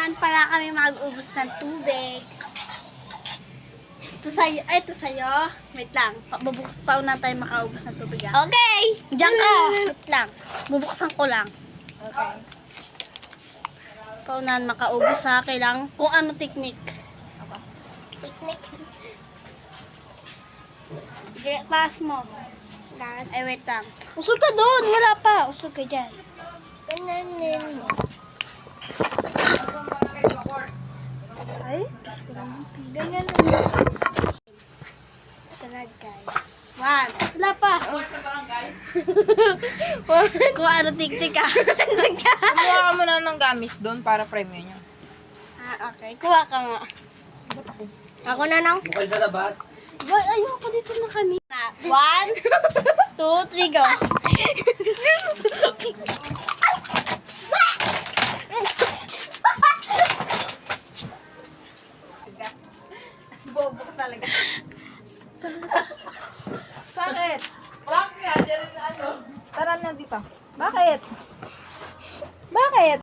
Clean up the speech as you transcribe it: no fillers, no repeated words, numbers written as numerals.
naman para kami mag-ubos ng tubig. Ito sa'yo. Ay, ito sa'yo. Wait lang. Pauna tayo makaubos ng tubig. Okay! Diyan ka. Wait lang. Bubuksan ko lang. Okay. Paunahan makaubos ha. Kailangan kung ano technique. Picnic. Taas mo. Tapos, Ay, wait lang. Usog ka doon. Wala pa. Usog ka dyan. kananin mo. Ay, Diyos ko naman. Ganyan lang. Ito na, guys. One. Wala pa. Kung ano tiktik ka. Kumuha ka muna ng gamis doon para premium niya. Okay. Kuha ka nga. Ako na nang. Bukal sa labas. Ba, ayoko dito na kami. One, two, three, go. Bobo ka talaga. Bakit? Tara na dito. Bakit? Bakit?